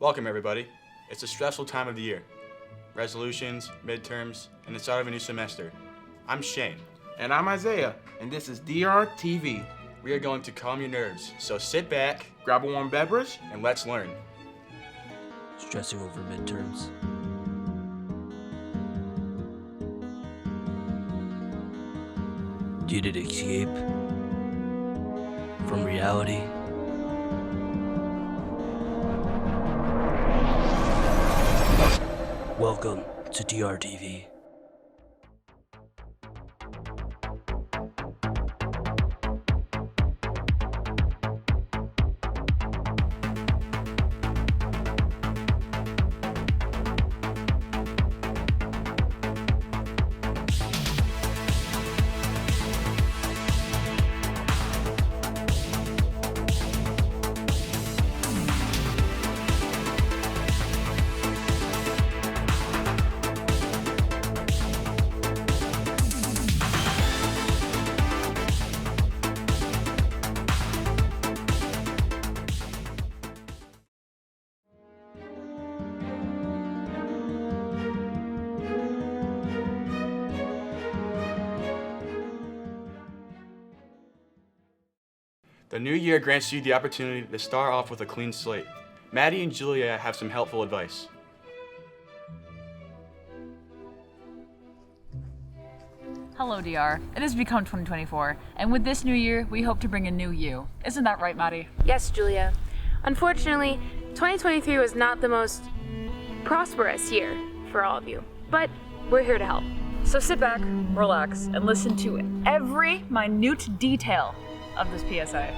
Welcome everybody. It's a stressful time of the year. Resolutions, midterms, and the start of a new semester. I'm Shane. And I'm Isaiah, and this is Drtv. We are going to calm your nerves, so sit back, Grab a warm beverage. and let's learn. Stressing over midterms. You did escape from reality. Welcome to Drtv. The new year grants you the opportunity to start off with a clean slate. Maddie and Julia have some helpful advice. Hello, DR. It has become 2024, and with this new year, we hope to bring a new you. Isn't that right, Maddie? Yes, Julia. Unfortunately, 2023 was not the most prosperous year for all of you, but we're here to help. So sit back, relax, and listen to every minute detail of this PSA.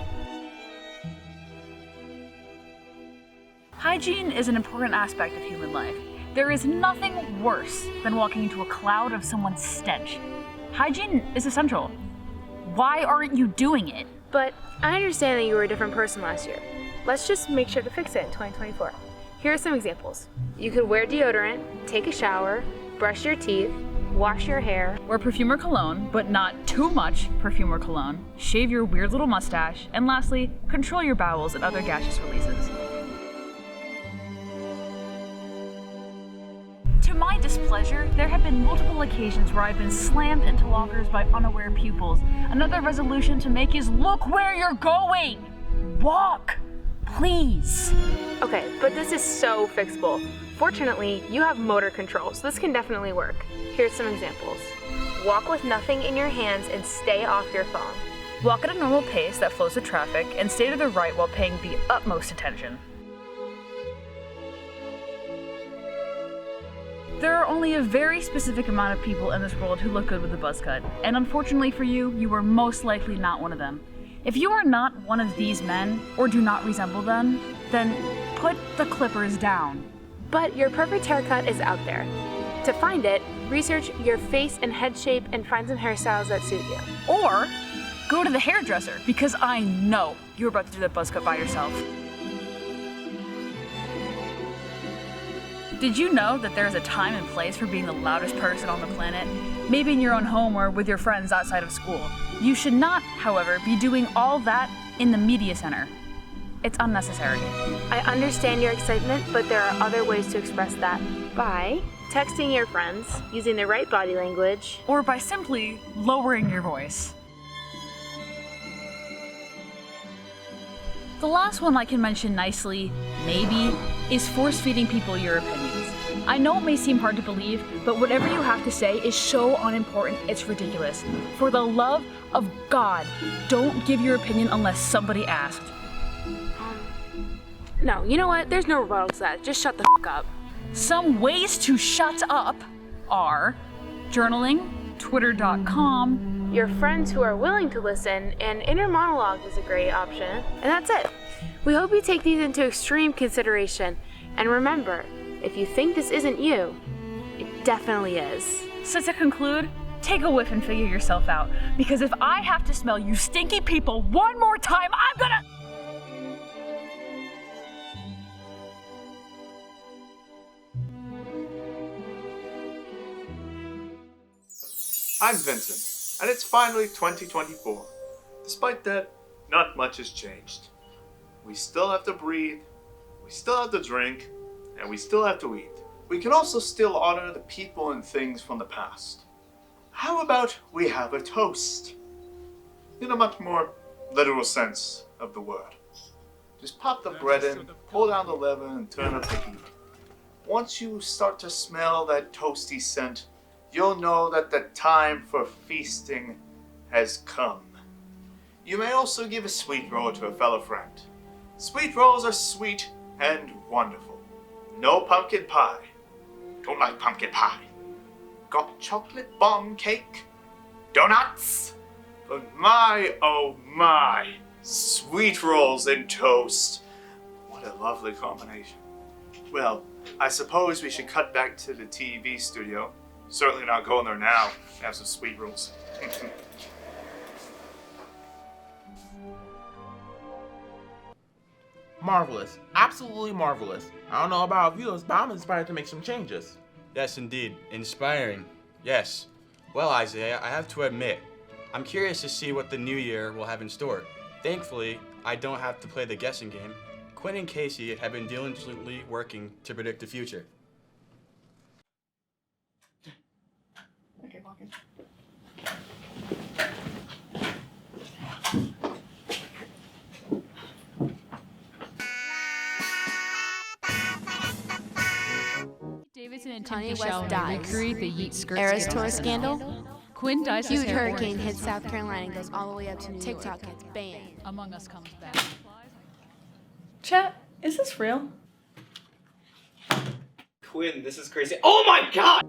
Hygiene is an important aspect of human life. There is nothing worse than walking into a cloud of someone's stench. Hygiene is essential. Why aren't you doing it? But I understand that you were a different person last year. Let's just make sure to fix it in 2024. Here are some examples. You could wear deodorant, take a shower, brush your teeth, wash your hair, Wear perfume or cologne, but not too much perfume or cologne. Shave your weird little mustache. And lastly, control your bowels and other gaseous releases. To my displeasure, there have been multiple occasions where I've been slammed into lockers by unaware pupils. Another resolution to make is look where you're going! Walk! Please! Okay, but this is so fixable. Fortunately, you have motor control, so this can definitely work. Here's some examples. Walk with nothing in your hands and stay off your phone. Walk at a normal pace that flows with traffic and stay to the right while paying the utmost attention. There are only a very specific amount of people in this world who look good with a buzz cut, and unfortunately for you, you are most likely not one of them. If you are not one of these men, or do not resemble them, then put the clippers down. But your perfect haircut is out there. To find it, research your face and head shape and find some hairstyles that suit you. Or go to the hairdresser, because I know you're about to do that buzz cut by yourself. Did you know that there is a time and place for being the loudest person on the planet? Maybe in your own home or with your friends outside of school. You should not, however, be doing all that in the media center. It's unnecessary. I understand your excitement, but there are other ways to express that. By texting your friends, using the right body language, Or by simply lowering your voice. The last one I can mention nicely, maybe, is force-feeding people your opinions. I know it may seem hard to believe, but whatever you have to say is so unimportant, it's ridiculous. For the love of God, don't give your opinion unless somebody asked. No, you know what? There's no rebuttal to that. Just shut the f up. Some ways to shut up are journaling, twitter.com, Your friends who are willing to listen, and inner monologue is a great option. And that's it. We hope you take these into extreme consideration. And remember, if you think this isn't you, it definitely is. So to conclude, take a whiff and figure yourself out. Because if I have to smell you stinky people one more time, I'm gonna... I'm Vincent, and it's finally 2024. Despite that, not much has changed. We still have to breathe, We still have to drink, and we still have to eat. We can also still honor the people and things from the past. How about we have a toast? In a much more literal sense of the word. Just pop the bread in, pull down the lever, and turn up the heat. Once you start to smell that toasty scent, you'll know that the time for feasting has come. You may also give a sweet roll to a fellow friend. Sweet rolls are sweet and wonderful. No pumpkin pie. Don't like pumpkin pie. Got chocolate bomb cake? Donuts? But my, oh my, sweet rolls and toast. What a lovely combination. Well, I suppose we should cut back to the TV studio. Certainly not going there now. Have some sweet rolls. Marvelous. Absolutely marvelous. I don't know about viewers, but I'm inspired to make some changes. Yes, indeed. Inspiring. Yes. Well, Isaiah, I have to admit, I'm curious to see what the new year will have in store. Thankfully, I don't have to play the guessing game. Quinn and Casey have been diligently working to predict the future. Okay, walk in. Davidson and Kanye Tim West Michelle dies. recreate the Yeet skirt Eras Tour scandal. Quinn dies Huge as hair hurricane boy. hits South Carolina and goes all the way up to New York. TikTok gets banned. Among Us comes back. Chat, is this real? Quinn, this is crazy. Oh my god!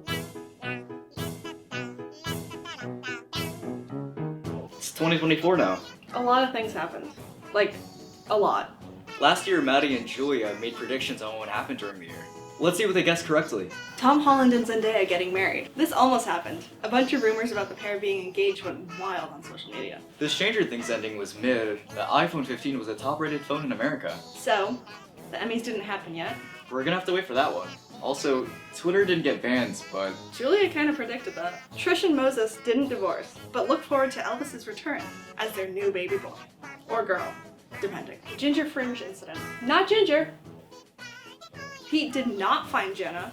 It's 2024 now. A lot of things happened. Like, a lot. Last year, Maddie and Julia made predictions on what happened during the year. Let's see what they guessed correctly. Tom Holland and Zendaya getting married. This almost happened. A bunch of rumors about the pair being engaged went wild on social media. The Stranger Things ending was mid. The iPhone 15 was the top-rated phone in America. So, the Emmys didn't happen yet. We're gonna have to wait for that one. Also, Twitter didn't get banned, but Julia kind of predicted that. Trish and Moses didn't divorce, but look forward to Elvis's return as their new baby boy. Or girl, depending. Ginger Fringe incident. Not Ginger! Pete did not find Jenna.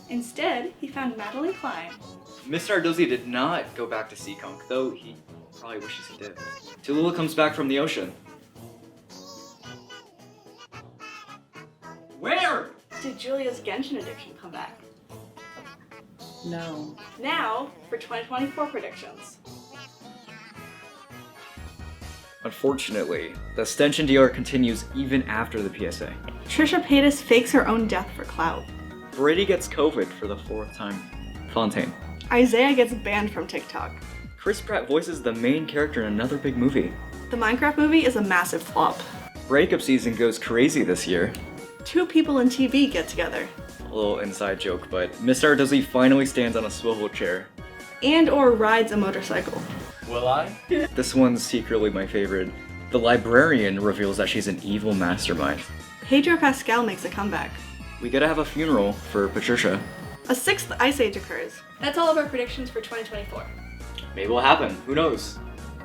Instead, he found Madeline Klein. Mr. Ardozzi did not go back to Seekonk, though he probably wishes he did. Tallulah comes back from the ocean. Where? Did Julia's Genshin addiction come back? No. Now, for 2024 predictions. Unfortunately, the stench in DR continues even after the PSA. Trisha Paytas fakes her own death for clout. Brady gets COVID for the 4th time. Fontaine. Isaiah gets banned from TikTok. Chris Pratt voices the main character in another big movie. The Minecraft movie is a massive flop. Breakup season goes crazy this year. 2 people in TV get together. A little inside joke, but Mr. Ardozzi finally stands on a swivel chair. And or rides a motorcycle. Will I? This one's secretly my favorite. The librarian reveals that she's an evil mastermind. Pedro Pascal makes a comeback. We gotta have a funeral for Patricia. A 6th Ice Age occurs. That's all of our predictions for 2024. Maybe it'll happen. Who knows?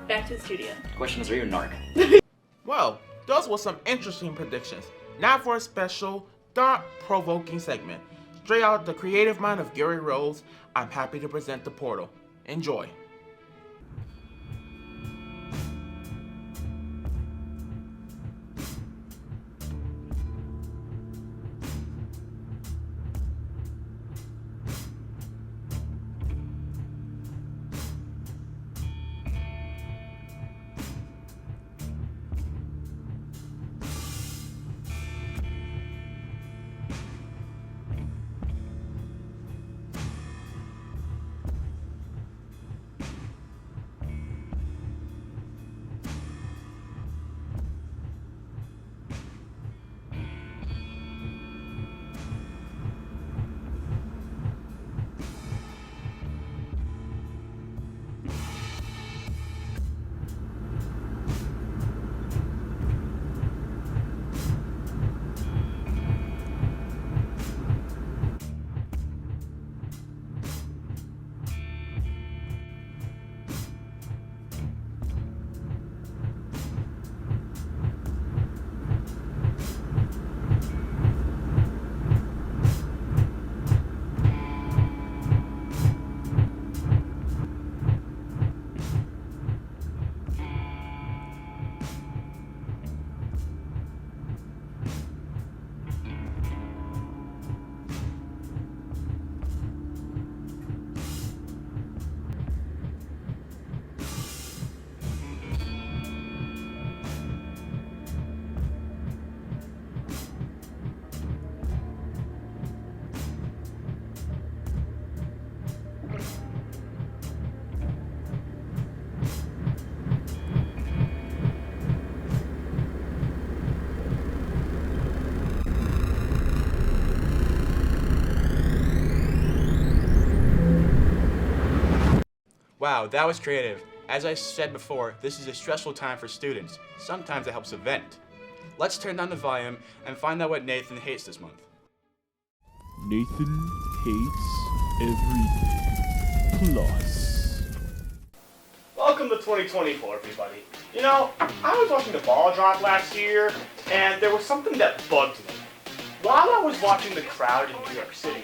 Back to the studio. Question is, are you a narc? Well, those were some interesting predictions. Now for a special, thought-provoking segment. Straight out the creative mind of Gary Rose, I'm happy to present The Portal. Enjoy. Wow, that was creative. As I said before, this is a stressful time for students. Sometimes it helps to vent. Let's turn down the volume and find out what Nathan hates this month. Nathan hates everything. Plus. Welcome to 2024, everybody. You know, I was watching the ball drop last year, and there was something that bugged me. While I was watching the crowd in New York City,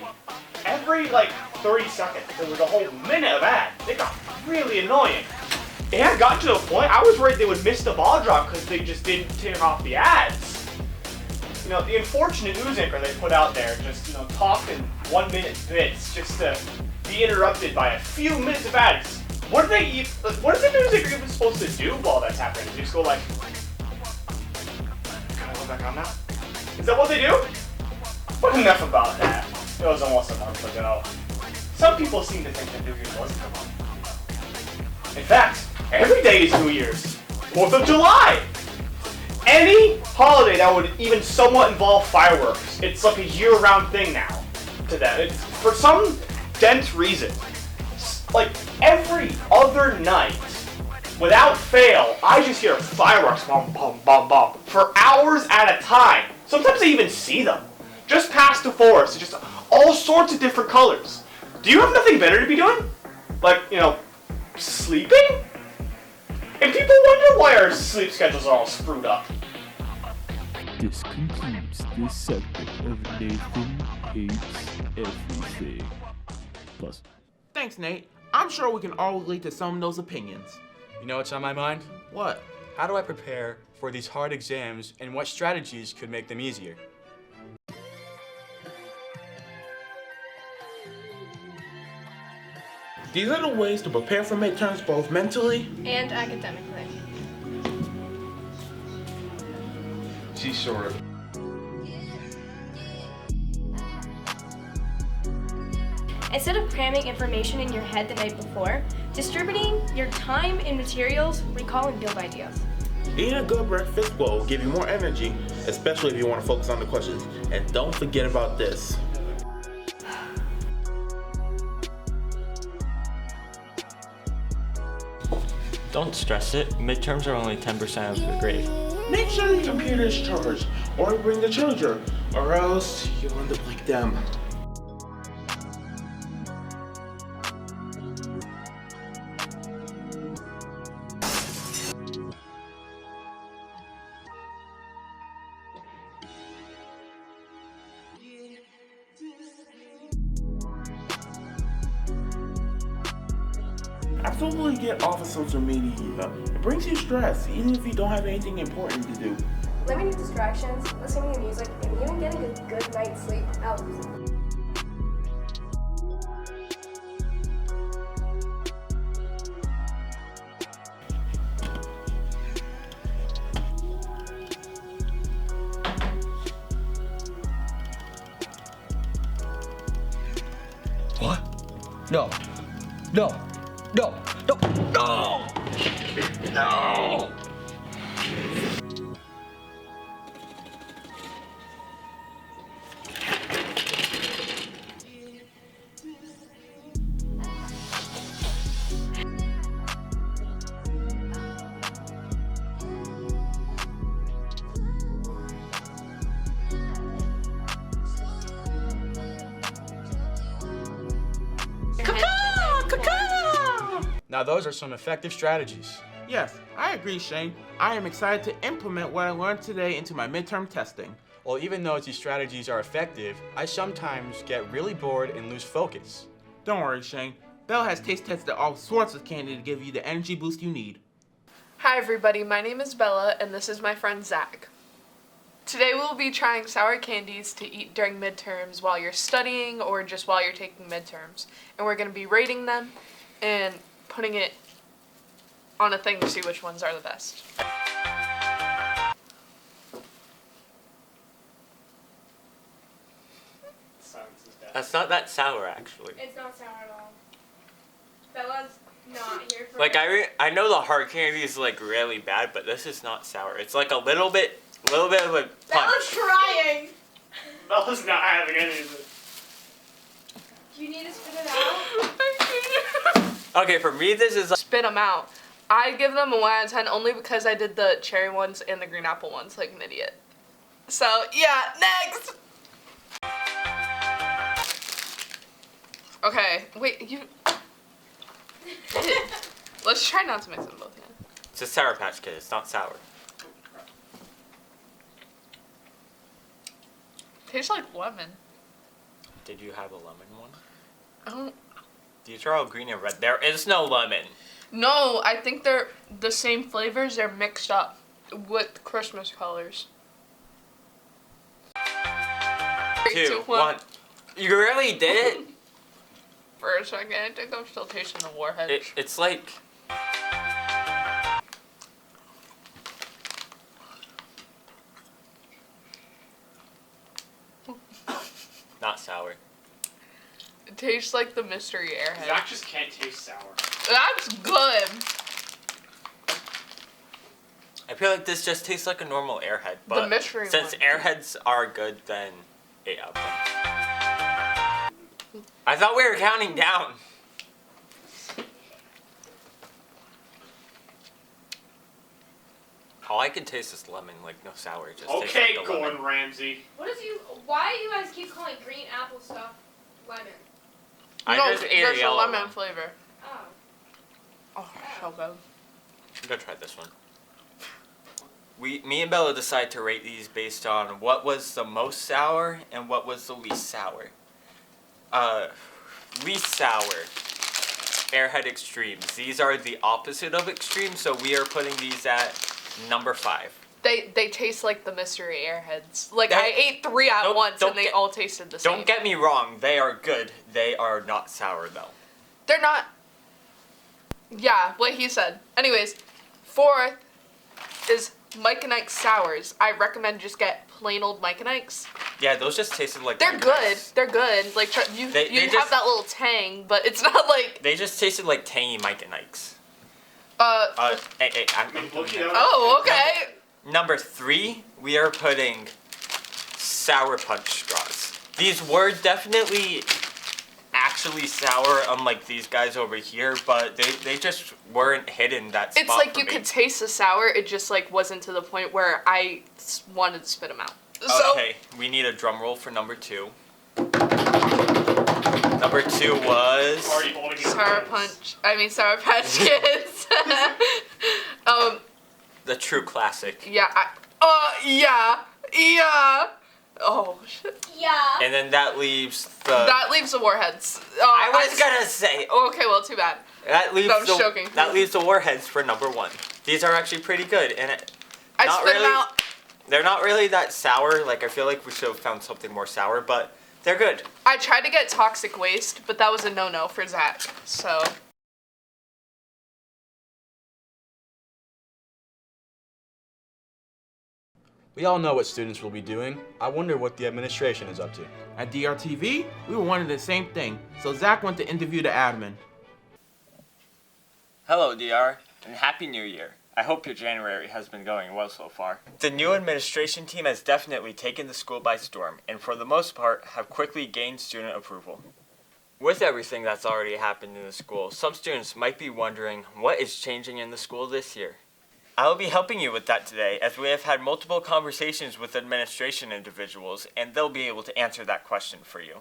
every 30 seconds there was a whole minute of ads. It got really annoying. It had gotten to the point I was worried they would miss the ball drop because they just didn't turn off the ads. You know, the unfortunate news anchor they put out there just, talking 1 minute bits just to be interrupted by a few minutes of ads. What is the news anchor even supposed to do while that's happening? Just go like, can I go back on now? Is that what they do? But enough about that. It was almost a month ago. Some people seem to think that New Year's wasn't a month ago. In fact, every day is New Year's. 4th of July! Any holiday that would even somewhat involve fireworks, it's like a year-round thing now to them. It's, for some dense reason, like every other night, without fail, I just hear fireworks bum bum bum bum for hours at a time. Sometimes I even see them. Just past the forest, just all sorts of different colors. Do you have nothing better to be doing? Like, sleeping? And people wonder why our sleep schedules are all screwed up. This concludes this segment of Nathan hates everything. Plus. Thanks, Nate. I'm sure we can all relate to some of those opinions. You know what's on my mind? What? How do I prepare for these hard exams and what strategies could make them easier? These are the ways to prepare for midterms both mentally And academically. Gee, sort of. Instead of cramming information in your head the night before, distributing your time and materials, recall and build ideas. Eating a good breakfast will give you more energy, especially if you want to focus on the questions. And don't forget about this. Don't stress it. Midterms are only 10% of the grade. Make sure your computer is charged, or bring the charger, or else you'll end up like them. Absolutely get off of social media. It brings you stress, even if you don't have anything important to do. Limiting distractions, listening to music, and even getting a good night's sleep helps. What? No. No. No. No. No. No. Now those are some effective strategies. Yes, I agree, Shane. I am excited to implement what I learned today into my midterm testing. Well, even though these strategies are effective, I sometimes get really bored and lose focus. Don't worry, Shane. Belle has taste tested all sorts of candy to give you the energy boost you need. Hi everybody, my name is Bella and this is my friend Zach. Today we'll be trying sour candies to eat during midterms while you're studying or just while you're taking midterms. And we're going to be rating them and putting it on a thing to see which ones are the best. That's not that sour, actually. It's not sour at all. Bella's not here for Like, I know the hard candy is, like, really bad, but this is not sour. It's, like, a little bit of a punch. Bella's crying! Bella's not having any of it. Do you need to spit it out? Okay, for me this is spit them out. I give them a 1 out of 10 only because I did the cherry ones and the green apple ones like an idiot. So yeah, next. Okay, wait, you. Let's try not to mix them both in. It's a Sour Patch Kid. It's not sour. Tastes like lemon. Did you have a lemon one? I don't. These are all green and red. There is no lemon. No, I think they're the same flavors. They're mixed up with Christmas colors. 3, 2, 1. You really did it? For a second, I think I'm still tasting the warhead. It's like... Not sour. It tastes like the mystery airhead. Zach just can't taste sour. That's good. I feel like this just tastes like a normal airhead, but The mystery since one. airheads are good, then 8 out of 10. I thought we were counting down. All I can taste is lemon, like no sour. It just tastes Okay, like the lemon. Gordon Ramsay. Why do you guys keep calling green apple stuff lemon? I No, just ate there's a a yellow lemon one. flavor. Oh. Oh, so good. I'm gonna try this one. Me and Bella decided to rate these based on what was the most sour and what was the least sour. Least sour, Airhead Extremes. These are the opposite of extreme, so we are putting these at number 5. They taste like the mystery airheads. Like I ate 3 at once and they all tasted the same. Don't get me wrong, they are good. They are not sour though. They're not. Yeah, what he said. Anyways, 4th is Mike and Ike's sours. I recommend just get plain old Mike and Ike's. Yeah, those just tasted like They're Mike good. Ike's. They're good. Like you They have just- that little tang, but it's not like. They just tasted like tangy Mike and Ike's. Hey, I'm looking at Oh, okay. Number 3, we are putting Sour Punch straws. These were definitely actually sour, unlike these guys over here, but they just weren't hitting that spot It's like for you me. could taste the sour. It just like wasn't to the point where I wanted to spit them out. So Okay, we need a drum roll for number 2. Number 2 was Sour Patch Kids. the true classic. Yeah. Oh shit. Yeah. And then that leaves the That leaves the warheads. I was gonna say. Okay, well, too bad. That leaves No, I'm joking. That leaves the warheads for number 1. These are actually pretty good, and I not spit really. them out. They're not really that sour. Like I feel like we should have found something more sour, but they're good. I tried to get toxic waste, but that was a no-no for Zach. So. We all know what students will be doing. I wonder what the administration is up to. At Drtv, we were wondering the same thing, so Zach went to interview the admin. Hello, DR, and Happy New Year. I hope your January has been going well so far. The new administration team has definitely taken the school by storm, and for the most part, have quickly gained student approval. With everything that's already happened in the school, some students might be wondering what is changing in the school this year. I will be helping you with that today, as we have had multiple conversations with administration individuals, and they'll be able to answer that question for you.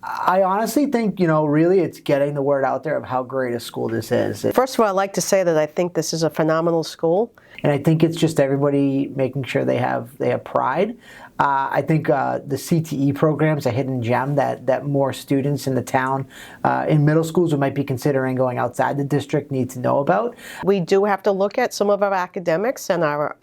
I honestly think, really it's getting the word out there of how great a school this is. First of all, I'd like to say that I think this is a phenomenal school. And I think it's just everybody making sure they have pride. I think the CTE program's a hidden gem that more students in the town, in middle schools who might be considering going outside the district, need to know about. We do have to look at some of our academics and our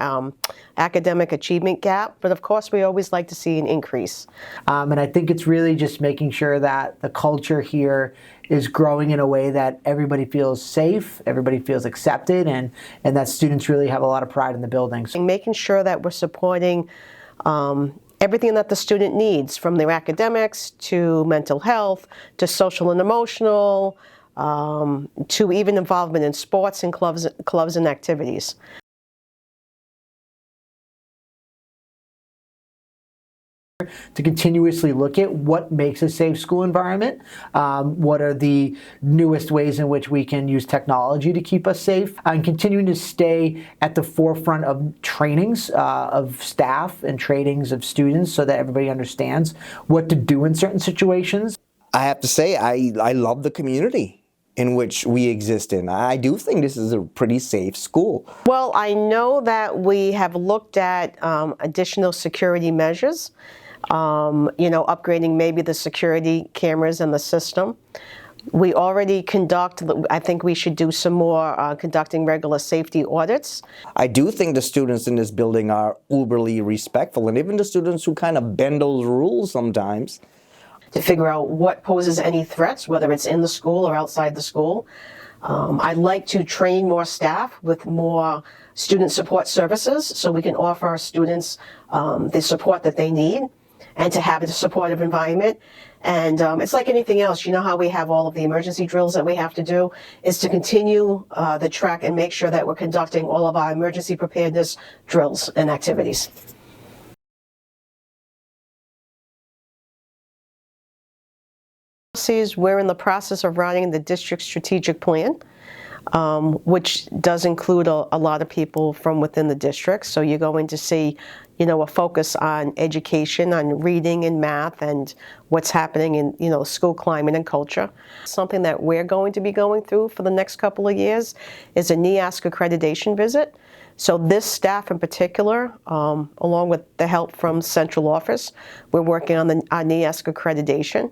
academic achievement gap, but of course we always like to see an increase. And I think it's really just making sure that the culture here is growing in a way that everybody feels safe, everybody feels accepted, and that students really have a lot of pride in the buildings. And making sure that we're supporting everything that the student needs, from their academics to mental health to social and emotional, to even involvement in sports and clubs and activities. to continuously look at what makes a safe school environment, what are the newest ways in which we can use technology to keep us safe, and continuing to stay at the forefront of trainings of staff and trainings of students so that everybody understands what to do in certain situations. I have to say, I love the community in which we exist in. I do think this is a pretty safe school. Well, I know that we have looked at additional security measures, upgrading maybe the security cameras in the system. We already conduct, I think we should do some more conducting regular safety audits. I do think the students in this building are uberly respectful, and even the students who kind of bend those rules sometimes. To figure out what poses any threats, whether it's in the school or outside the school. I'd like to train more staff with more student support services so we can offer our students the support that they need and to have a supportive environment. And it's like anything else, you know how we have all of the emergency drills that we have to do, is to continue the track and make sure that we're conducting all of our emergency preparedness drills and activities. We're in the process of writing the district strategic plan, which does include a lot of people from within the district. So you're going to see, a focus on education, on reading and math, and what's happening in, school climate and culture. Something that we're going to be going through for the next couple of years is a NEASC accreditation visit. So this staff in particular, along with the help from central office, we're working on our NEASC accreditation.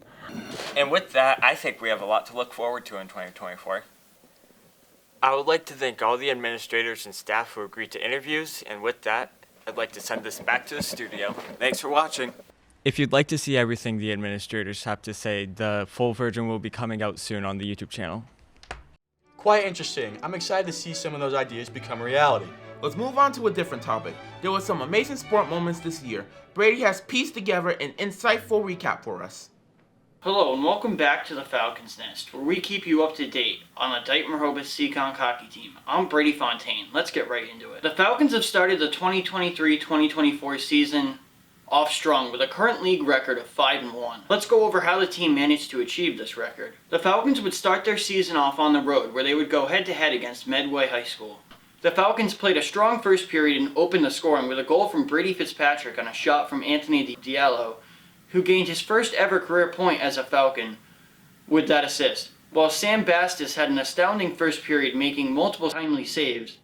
And with that, I think we have a lot to look forward to in 2024. I would like to thank all the administrators and staff who agreed to interviews, and with that, I'd like to send this back to the studio. Thanks for watching. If you'd like to see everything the administrators have to say, the full version will be coming out soon on the YouTube channel. Quite interesting. I'm excited to see some of those ideas become reality. Let's move on to a different topic. There were some amazing sport moments this year. Brady has pieced together an insightful recap for us. Hello and welcome back to the Falcons Nest, where we keep you up to date on the Dayton-Rehoboth Seekonk hockey team. I'm Brady Fontaine. Let's get right into it. The Falcons have started the 2023-2024 season off strong with a current league record of 5-1. Let's go over how the team managed to achieve this record. The Falcons would start their season off on the road, where they would go head-to-head against Medway High School. The Falcons played a strong first period and opened the scoring with a goal from Brady Fitzpatrick on a shot from Anthony Diallo, who gained his first ever career point as a Falcon with that assist, while Sam Bastis had an astounding first period, making multiple timely saves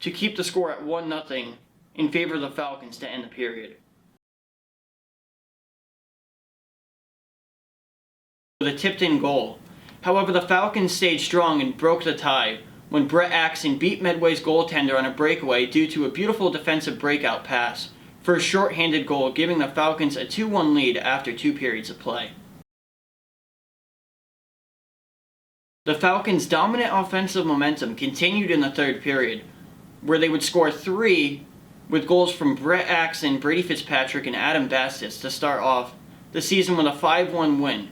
to keep the score at 1-0 in favor of the Falcons to end the period. With a tipped-in goal. However, the Falcons stayed strong and broke the tie when Brett Axon beat Medway's goaltender on a breakaway due to a beautiful defensive breakout pass for a short-handed goal, giving the Falcons a 2-1 lead after 2 periods of play. The Falcons' dominant offensive momentum continued in the third period, where they would score 3 with goals from Brett Axon, Brady Fitzpatrick, and Adam Bastis to start off the season with a 5-1 win.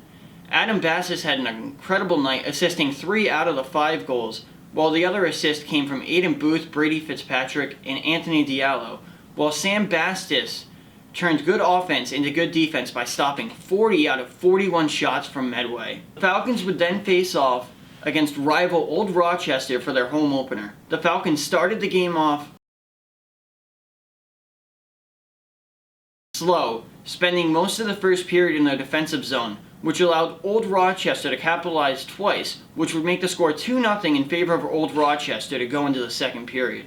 Adam Bastis had an incredible night, assisting 3 out of the 5 goals, while the other assist came from Aiden Booth, Brady Fitzpatrick, and Anthony Diallo, while Sam Bastis turned good offense into good defense by stopping 40 out of 41 shots from Medway. The Falcons would then face off against rival Old Rochester for their home opener. The Falcons started the game off slow, spending most of the first period in their defensive zone, which allowed Old Rochester to capitalize twice, which would make the score 2-0 in favor of Old Rochester to go into the second period.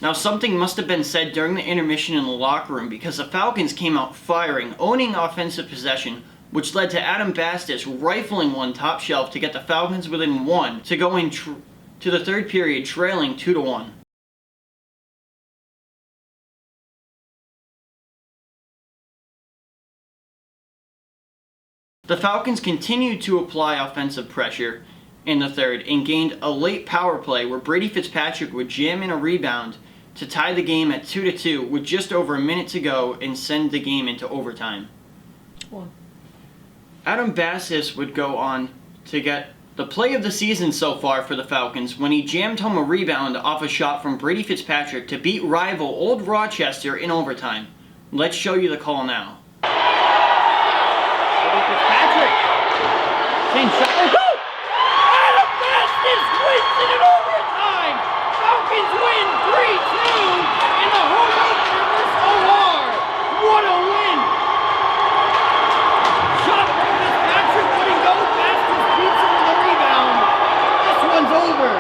Now, something must have been said during the intermission in the locker room, because the Falcons came out firing, owning offensive possession, which led to Adam Bastis rifling one top shelf to get the Falcons within 1 to go into the third period trailing 2-1. The Falcons continued to apply offensive pressure in the third and gained a late power play where Brady Fitzpatrick would jam in a rebound to tie the game at 2-2 with just over a minute to go and send the game into overtime. Adam Bastis would go on to get the play of the season so far for the Falcons when he jammed home a rebound off a shot from Brady Fitzpatrick to beat rival Old Rochester in overtime. Let's show you the call now. Brady Fitzpatrick! Same shot. Oh, go! Adam Bastis wins it in overtime! Falcons win 3-2 in the home opener versus OR! What a win! Shot from Fitzpatrick wouldn't go. Bastis beats him with a rebound. This one's over.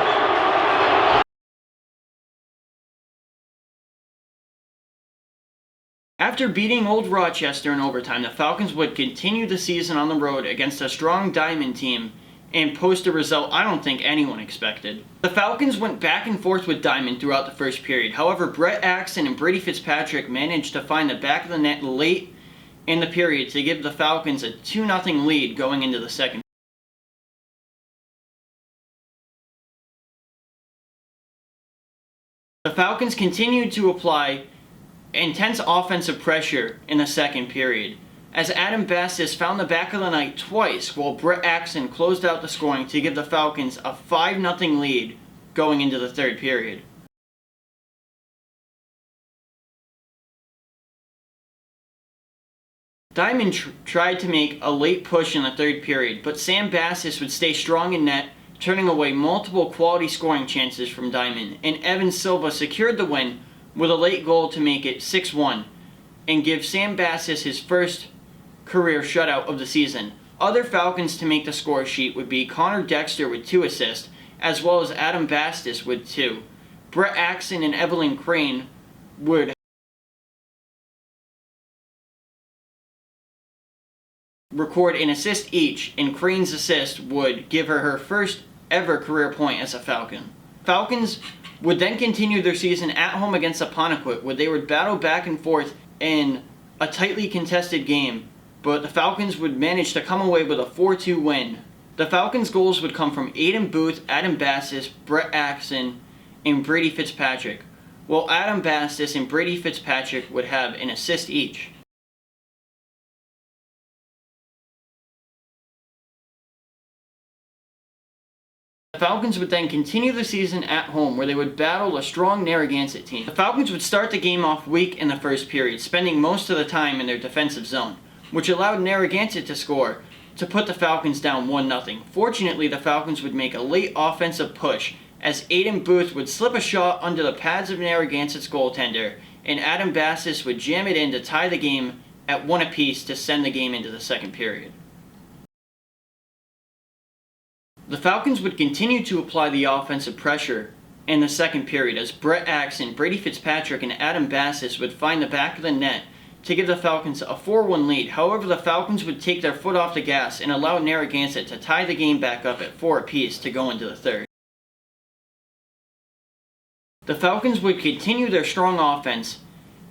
After beating Old Rochester in overtime, the Falcons would continue the season on the road against a strong Diamond team and post a result I don't think anyone expected. The Falcons went back and forth with Diamond throughout the first period. However, Brett Axon and Brady Fitzpatrick managed to find the back of the net late in the period to give the Falcons a 2-0 lead going into the second. The Falcons continued to apply intense offensive pressure in the second period, as Adam Bastis found the back of the net twice while Brett Axon closed out the scoring to give the Falcons a 5-0 lead going into the third period. Diamond tried to make a late push in the third period, but Sam Bastis would stay strong in net, turning away multiple quality scoring chances from Diamond, and Evan Silva secured the win with a late goal to make it 6-1 and give Sam Bastis his first career shutout of the season. Other Falcons to make the score sheet would be Connor Dexter with 2 assists, as well as Adam Bastis with 2. Brett Axon and Evelyn Crane would record an assist each, and Crane's assist would give her first ever career point as a Falcon. Falcons would then continue their season at home against Apponequet, where they would battle back and forth in a tightly contested game, but the Falcons would manage to come away with a 4-2 win. The Falcons' goals would come from Aiden Booth, Adam Bastis, Brett Axon, and Brady Fitzpatrick, while Adam Bastis and Brady Fitzpatrick would have an assist each. The Falcons would then continue the season at home, where they would battle a strong Narragansett team. The Falcons would start the game off weak in the first period, spending most of the time in their defensive zone, which allowed Narragansett to score to put the Falcons down 1-0. Fortunately, the Falcons would make a late offensive push, as Aiden Booth would slip a shot under the pads of Narragansett's goaltender, and Adam Bastis would jam it in to tie the game at 1 apiece to send the game into the second period. The Falcons would continue to apply the offensive pressure in the second period, as Brett Axon, Brady Fitzpatrick, and Adam Bastis would find the back of the net to give the Falcons a 4-1 lead. However, the Falcons would take their foot off the gas and allow Narragansett to tie the game back up at 4 apiece to go into the third. The Falcons would continue their strong offense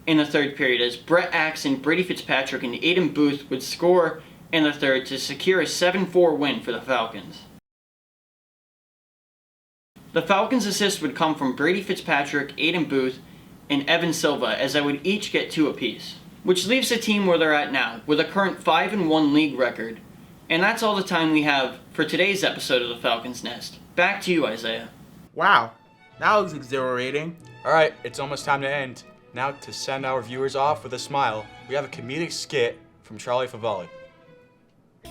in the third period, as Brett Axon, Brady Fitzpatrick, and Aiden Booth would score in the third to secure a 7-4 win for the Falcons. The Falcons' assists would come from Brady Fitzpatrick, Aiden Booth, and Evan Silva, as they would each get 2 apiece, which leaves the team where they're at now, with a current 5-1 league record. And that's all the time we have for today's episode of the Falcons Nest. Back to you, Isaiah. Wow, that was exhilarating. Alright, it's almost time to end. Now, to send our viewers off with a smile, we have a comedic skit from Charlie Favalli.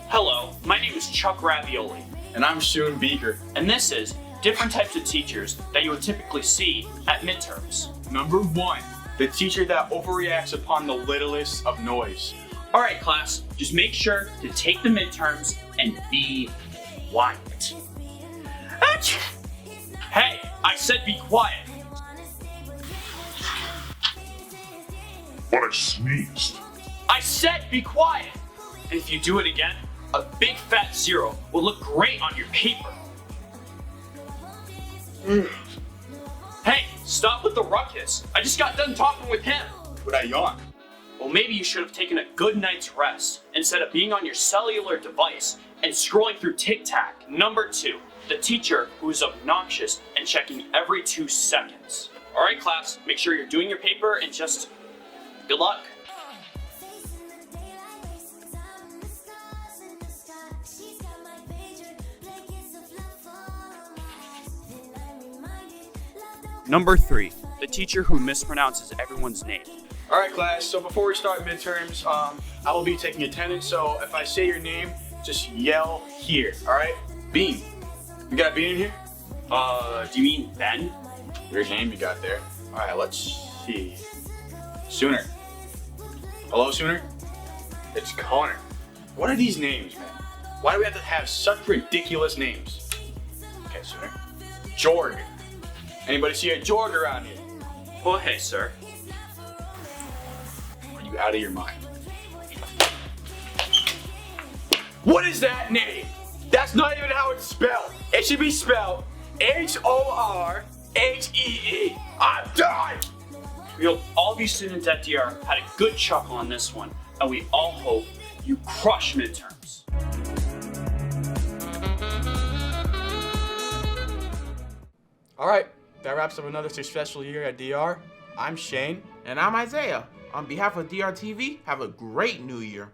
Hello, my name is Chuck Ravioli. And I'm Shun Beaker. And this is different types of teachers that you would typically see at midterms. Number 1, the teacher that overreacts upon the littlest of noise. Alright class, just make sure to take the midterms and be quiet. Achoo! Hey, I said be quiet. But I sneezed. I said be quiet. And if you do it again, a big fat 0 will look great on your paper. Hey, stop with the ruckus. I just got done talking with him. But I yawned. Well, maybe you should have taken a good night's rest instead of being on your cellular device and scrolling through TikTok. Number 2, the teacher who is obnoxious and checking every 2 seconds. Alright class, make sure you're doing your paper and just good luck. Number 3, the teacher who mispronounces everyone's name. All right, class. So before we start midterms, I will be taking attendance. So if I say your name, just yell here. All right? Bean. You got Bean in here? Do you mean Ben? Weird name you got there. All right, let's see. Sooner. Hello, Sooner? It's Connor. What are these names, man? Why do we have to have such ridiculous names? Okay, Sooner. Jorg. Anybody see a Jorg around here? Oh, hey, sir. Are you out of your mind? What is that name? That's not even how it's spelled. It should be spelled Horhee. I'm done! We hope all of you students at DR had a good chuckle on this one, and we all hope you crush midterms. All right, that wraps up another successful year at DR. I'm Shane. And I'm Isaiah. On behalf of DRTV, have a great new year.